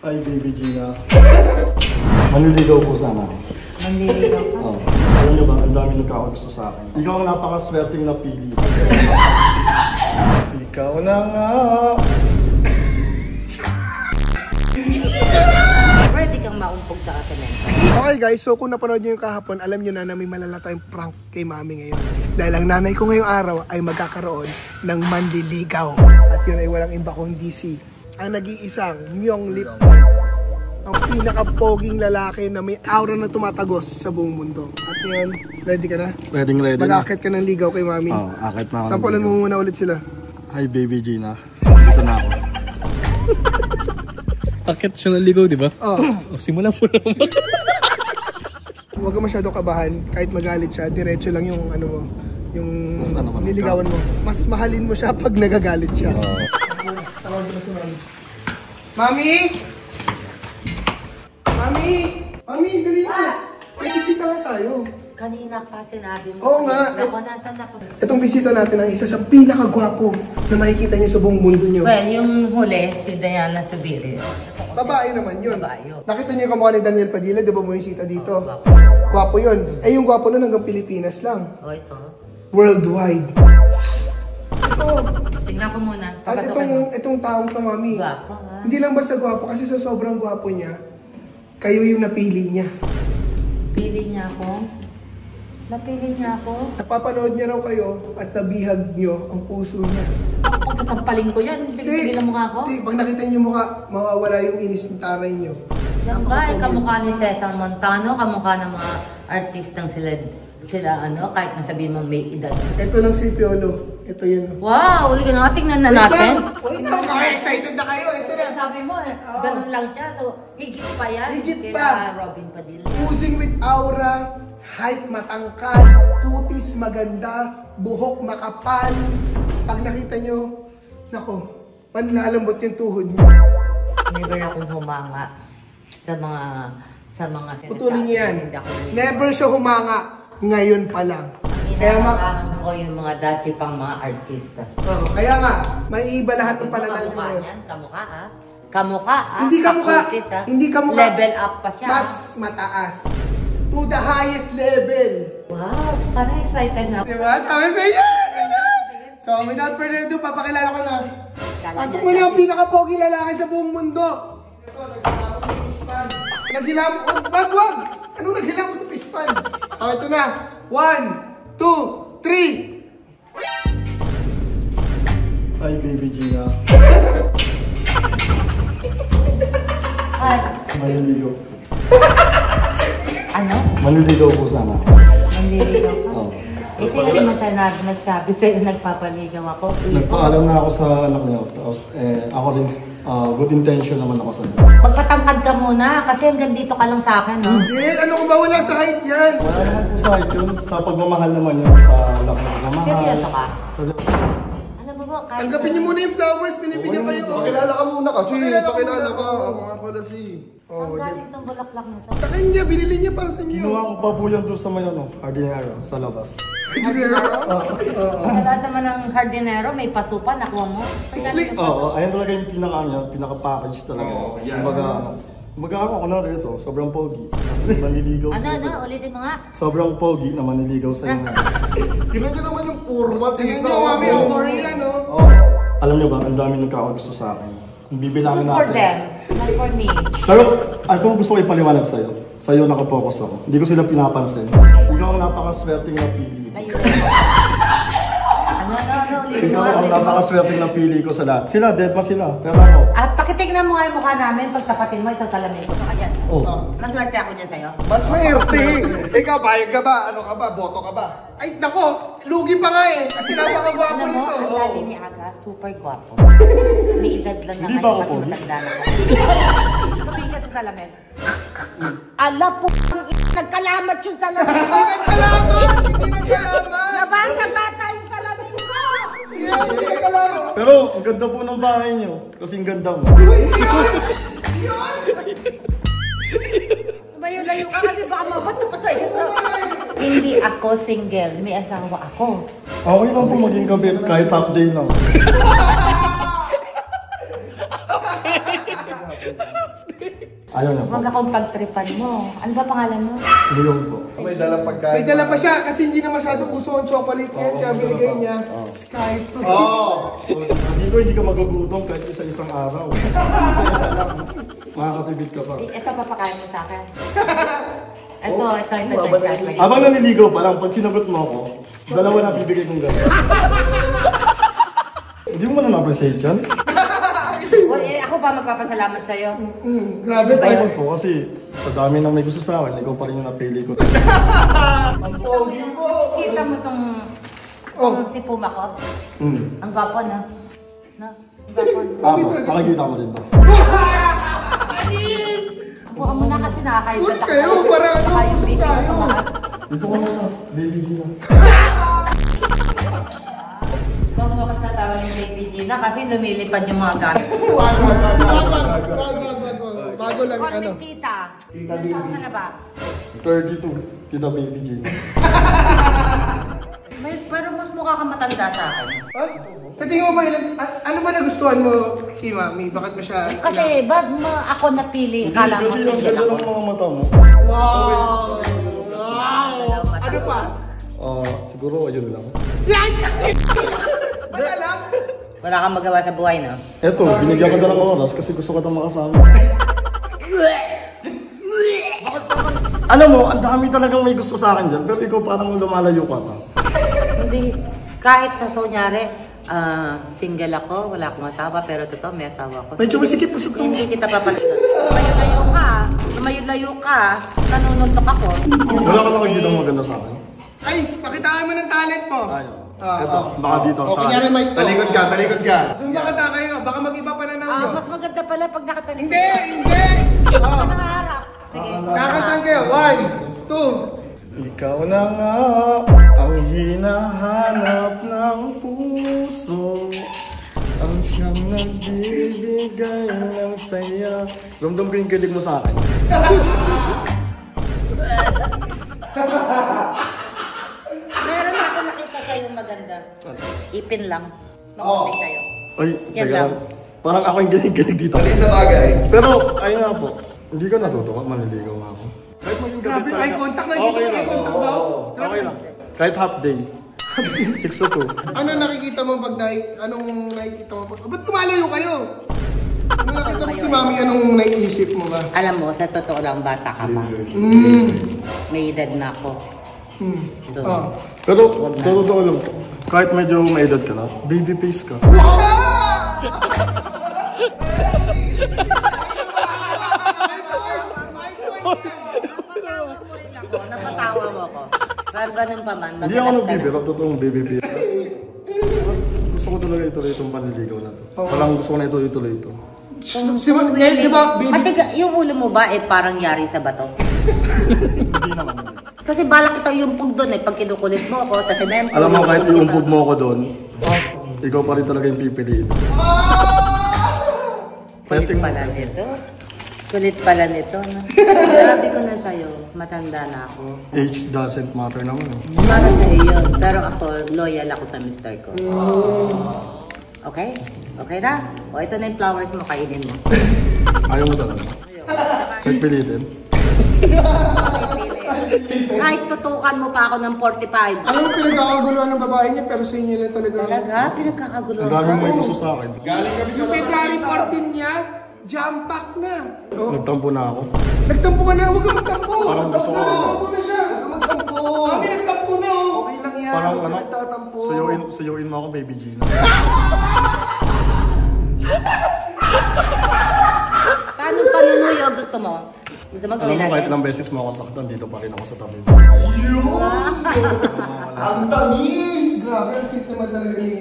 Ay, baby Gina. Manliligaw po sana. Manliligaw ka? Oo. Alam niyo ba, ang dami nagkakagusto sa akin. Ikaw ang napakaswerteng napili. Ikaw na nga. Pwede kang maumpog sa atin eh. Okay guys, so kung napanood nyo yung kahapon, alam nyo na may malala tayong prank kay mami ngayon. Dahil ang nanay ko ngayong araw ay magkakaroon ng manliligaw. At yun ay walang iba kundi si ang nag-iisang Myong Lip. Ang pinaka-poging lalaki na may aura na tumatagos sa buong mundo. At yun, ready ka na? Ready. Mag-akit ka ng ligaw kay mami. Oo, akit na ako. Sampulan mo muna ulit sila. Hi, baby Gina. Dito na ako. Akit siya ng ligaw, di ba? Oo. Simulan mo naman. Huwag ka masyadong kabahan. Kahit magalit siya, diretso lang yung ano mo. Yung niligawan mo. Mas mahalin mo siya pag nagagalit siya. Tawag ko na si mami. Mami! Mami! Mami, dali na! May bisita nga tayo. Kanina pa sinabi mo. Oo nga. Ako, nasan ako? Itong bisita natin ang isa sa pinakagwapo na makikita niyo sa buong mundo niyo. Well, yung huli, si Diana Subiris. Babae naman yun. Babae yun. Nakita niyo yung kamukha ni Daniel Padilla, di ba mo yung sita dito? Gwapo yun. Eh yung gwapo nun hanggang Pilipinas lang. O, ito. Worldwide. Ito. Tingnan ko muna. At itong taong to, mami. Gwapo, ha? Hindi lang basta gwapo, kasi sa sobrang gwapo niya, kayo yung napili niya. Pili niya ako. Napili niya ako. Napapanood niya raw kayo at nabihag niyo ang puso niya. Pagkatampaling ko yan. Bigil ang mukha ko. Hindi, pag nakita niyo yung mukha, mawawala yung inis ng taray niyo. Yan ba? Kamukha ni Cesar Montano, kamukha ng mga artistang sila ano, kahit masabihin mo may edad. Ito lang si Piolo. Ito yun. Wow! Uli ka na, tingnan na natin. Wait lang, excited na kayo. Ito na. Sabi mo eh, ganun lang siya. So, higit pa yan. Higit kaya pa. Robin Padilla. Oozing with aura, height matangkad, kutis maganda, buhok makapal. Pag nakita nyo, nako, manlalambot yung tuhod nyo. Never akong humanga sa mga Putulin niyo yan. Never siya humanga. Ngayon pa lang. Kaya Inaangahan ko yung mga dati pang mga artista. kaya nga, may iba lahat ng pananal Kamukha nyo. niyan, kamukha ha? Kamukha ha? Hindi kamukha. Kaputit, ha? Hindi kamukha. Level up pa siya. Mas mataas. To the highest level. Wow, parang excited na. Diba? Sabi sa inyo! So, without further ado, papakilala ko na. Pasok mo na ang pinaka-pogi lalaki sa buong mundo. Ito, naghilamo sa fish pan. Naghilamo ko. Wag! Anong naghilamo sa fish pan? Ito na. 1, 2, 3. Hi, baby Gina. Ay, Manliligaw. ano? Manliligaw po sana. Manliligaw ka? Oo. Kasi kasi masanag nagsabi sa'yo, nagpapaligaw ako. Nagpaalam na ako sa anak niya. Tapos, ako rin, good intention naman ako sa niya. Magpatangkad ka muna, kasi hanggang dito ka lang sa akin, no? Hindi, ano kung ba wala sa height yan? Wala naman po sa height yun. Sa pagmamahal naman yun. Sa laki ng pagmamahal. Seryoso ka? Seryoso. Alam mo ba, kahit... Tanggapin niyo muna yung flowers, binibigyan kayo. Pakilala ka muna kasi. Pakilala ka. Ako nga pala si... Oh, Ang galing itong bulaklak nito. sa kanya, binili niya para sa inyo. Kinuha ko pa po yan doon sa may hardinero, sa labas. Sa lahat naman ng hardinero, may pasupa, nakuha mo. Oo, ayun talaga yung pinaka-package talaga. Kumbaga ako na rito, sobrang pogi. Manliligaw. Ano, ulitin mo nga. Sobrang pogi na manliligaw sa inyo. Tignan niyo naman yung format Tingnan dito. niyo, mami, ang Korean, no? Alam niyo ba, ang dami nagkakagusto sa akin. Kung bibilangin Good for natin. them, not for me. Pero, itong gusto ko ipaliwanag sa'yo. Sa'yo nakapokus ako. Hindi ko sila pinapansin. Ikaw ang napakaswerteng napili ko. Ayun. Ano, ulitin Ikaw mo nga. ang napakaswerteng napili ko sa lahat. Sila, dead pa sila. Pero ako, At pakitignan mo nga yung mukha namin, pagtapatin mo, ikaw talamin ko. Saka yan. oh. Maswerte ako dyan sa'yo. Mas swerte. Ikaw, bayag ka ba? Ano ka ba? Boto ka ba? Ay, nako, lugi pa nga eh. Kasi napakagwapo Alam mo, nito. ang dali ni Aga, super gwapo. May edad lang na Hindi ba ngayon, ako kasi pogi? matanda na ako. Sabihin ka sa salamin. Ala po, nagkalamat yung salamin ko. Nagkalaman! Hindi nagkalaman! Nabasa-bata yung salamin ko. Hindi nagkalaman! Pero, ang ganda po ng bahay niyo. Kasi ang ganda mo. Layo-layo ka kasi baka mabato ka sa'yo. Hindi ako single, may asawa ako. Okay lang po maging gabi kahit half day lang. Ayaw na po. Huwag akong pagtripan mo. Ano ba pangalan mo? Leon po. May dalang pagkain. May dala pa siya kasi hindi na masyado uso ang chocolate niya. Kaya binigay niya Skype. Dito hindi ka magugutom kahit isa-isang araw. Isa-isa lang. Makakatibid ka pa. Ito papakain mo sa akin. Ito. Habang naniligaw pa lang, pag sinagot mo ako, dalawa na bibigay kong gano'n. Hindi mo na na-appreciate yan? Ako pa magpapasalamat sa'yo. Grabe pa. Ayun po kasi sa dami nang may gusto sa akin, ikaw pa rin yung napili ko. Ang pogi mo. Kita mo tong si Puma ko? Ang gwapo na. Ang gwapo na. Makikita mo rin ba? Buka mo na kasi nakakaisa Good kayo, parang ano gusto tayo. Dito ko na, baby Gina. Huwag mo katatawa ng Baby Gina kasi lumilipad yung mga gamit. Bago lang ano. Tita. Tita baby. Ano na ba? 32, kita baby Gina. Pero mas mukha ka matanda sa akin. Sa tingin mo ba ilan, ano ba nagustuhan mo kay Mami? Bakit mo siya Kasi ba't mo ako napili? Kala mo Kasi yung tingin ganda ako. ng mga mata mo. Wow! Ano pa? Siguro ayun lang. Yan! Ba't alam? Wala kang magawa sa buhay, no? Eto, binigyan ka na ng oras kasi gusto ka na makasama. Alam mo, ang dami talagang may gusto sa akin dyan, pero ikaw parang lumalayo ka pa. Hindi. Kahit na kunyari, single ako, wala akong asawa, pero totoo, may asawa ko. Medyo masikip po siya. Hindi kita papalitan. Lumayo-layo ka, nanununtok ako. Wala ka nakikita maganda sa akin. Ay, pakitaan mo ng talent mo. Ayaw. Eto, baka dito. O, kunyari mic to. Talikod ka, talikod ka. Sumbakata kayo, baka mag-iba pa na nyo. Mas maganda pala pag nakatalikod. Hindi! Hindi! Ako nakaharap. Sige. Kakatan kayo. 1, 2. Ikaw na nga ang hinahanap ng puso, ang siyang nagbibigay ng saya. Ramdam ko yung kilig mo sa akin. Meron ako nakita kayong maganda. Ipin lang. Makulit kayo. Ay, Yan teka lang. lang. Parang ako yung gilig-gilig dito. Mali sa bagay. Pero, ayun nga po, hindi ka natutuwa, maniligaw nga ako. Kahit maging gabi Grabe, talaga. eye contact na. Dito eye contact ba? Okay lang. Kahit half day. 6 to 2. Ano nakikita mo pag anong nakikita mo? Ba't kumalayo kayo? Nung nakita mo si Mami, anong naiisip mo ba? Alam mo, sa totoo lang, bata ka pa. May edad na ako. Doon. Oh. Pero, totoo lang, kahit medyo may edad ka na, baby face ka. Napatawa mo ako. Pero ganun pa man, Hindi ako maganap ka nagbibiro, na. totoong baby face. Gusto ko talaga ituloy itong panliligaw na to. Parang gusto ko na ituloy ito. Si Nel, di ba, baby? Matiga, yung ulo mo ba parang yari sa bato? Hindi naman. Kasi balak kita yung pug doon pag kinukulit mo ako sa semento. Alam mo, kahit yung iumpog mo ako doon, ikaw pa rin talaga yung pipiliin. Kulit pala nito. Kulit pala nito. No? Sabi ko na sa'yo, matanda na ako. Age doesn't matter naman. Para sa'yo yun. Pero ako, loyal ako sa mister ko. Okay? Okay na? O ito na yung flowers mo, kainin mo. Ayaw mo talaga. Nagpilitin. Kahit tutukan mo pa ako ng 45. Alam mo, pinagkakaguluhan ng babae niya, pero sa inyo lang talaga. Talaga? Pinagkakaguluhan Ang daming may gusto sa akin. Galing kami sa Yung February 14 niya, jam pack na. Oh. Nagtampo na ako. Nagtampo ka na, huwag ka magtampo. Parang gusto ko. Nagtampo na siya. Huwag ka magtampo. Mami, nagtampo na. Okay lang yan. Parang Huwag ka ano, nagtatampo. suyuin mo ako, baby Gina. Paano panunuyo gusto mo? Gusto mo Alam gawin mo, kahit natin? ilang beses mo ako saktan, dito pa rin ako sa tabi mo. Ang tamis! Grabe, ang sweet naman talaga ni...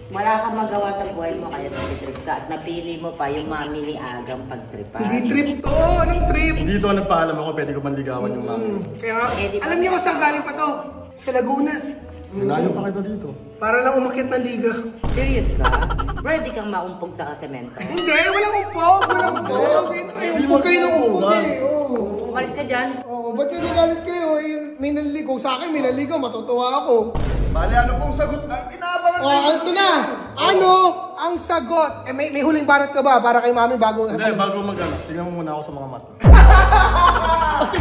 Wala kang magawa sa buhay mo kaya nag-trip ka at napili mo pa yung mami ni Agang pagtripan. Hindi trip to. Anong trip? Dito nagpaalam ako, pwede ko manligawan yung mami. Kaya, Eh, di ba? alam niyo kung saan galing pa to? Sa Laguna. Dinayo pa kita dito. Para lang umakyat ng liga. Serious ka? Ready kang maumpog sa semento? Hindi, walang umpog. Walang umpog. Ito kayo, umpog kayo ng umpog eh. Oo. Umalis ka dyan? Oo, ba't yung nagalit kayo? Eh, may naligaw sa akin, may naligaw, matutuwa ako. Bali, ano pong sagot? Inaabangan Oh, ito na! Ano ang sagot, may huling banat ka ba para kay mami bago? Hindi, bago mag-ano. Tingnan mo muna ako sa mga mata.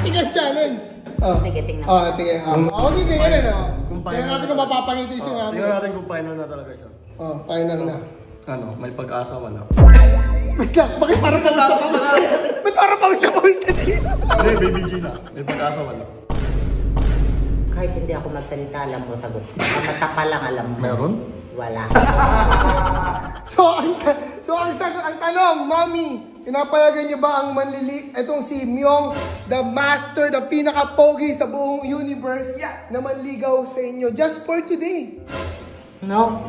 Tingnan challenge. Oh. Sige, tingnan. Oh, tingnan. Okay, tingnan na. Kung Tingnan natin kung mapapangiti si mami. Tingnan natin kung final na talaga siya. Oh, final na. Ano, may pag-asa wala. Wait lang, bakit parang pawis na pawis? Ba't parang pawis na pawis na siya? Hindi, baby G na. May pag-asa wala. Kahit hindi ako magsalita, alam mo sagot. Ang mata pa lang alam mo. Meron? Wala. Ang tanong, mami, pinapalagan niyo ba ang itong si Myong, the master, the pinaka-pogi sa buong universe, na manligaw sa inyo just for today? No.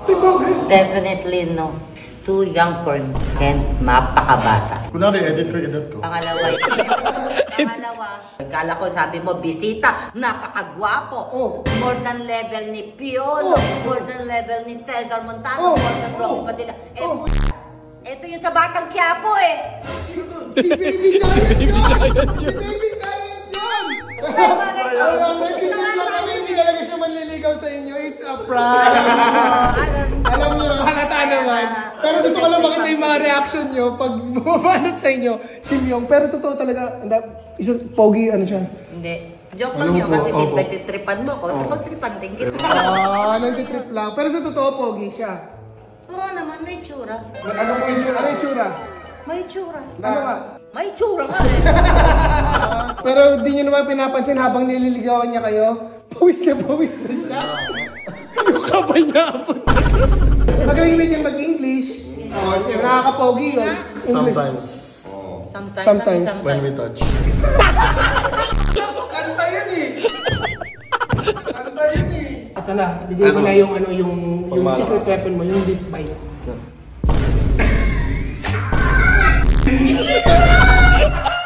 Diba? Definitely no. Too young for me. And mapakabata. Kunwari, edit ko. Pangalawa, kala ko sabi mo, bisita, napakagwapo. Oh. More than level ni Piolo, more than level ni Cesar Montano, more than Rocky Padilla. Ito yung sa Batang Quiapo eh. Si Baby Giant yun! Si Baby Giant yun! Hindi talaga siya manliligaw sa inyo. It's a prank. Alam niyo, halata naman. Pero gusto ko lang makita yung mga reaction niyo pag bumabanat sa inyo si Myong. Pero totoo talaga, pogi ano siya. Hindi. Joke lang yun kasi nagtitripan mo ko. So magtripan din kita. Nagtitrip lang. Pero sa totoo, pogi siya. Oo naman, may tsura. Ano po yung tsura? Ano yung tsura? May tsura. Ano ba? May tsura nga eh. Pero di nyo naman pinapansin habang nililigawan niya kayo, pawis na siya. Yung kabay niya abot. Magaling na dyan mag-English. Nakakapogi yun. Sometimes. Sometimes. When we touch. Kanta yun eh. Ito na, bigay ko na yung secret weapon mo, yung deep bite.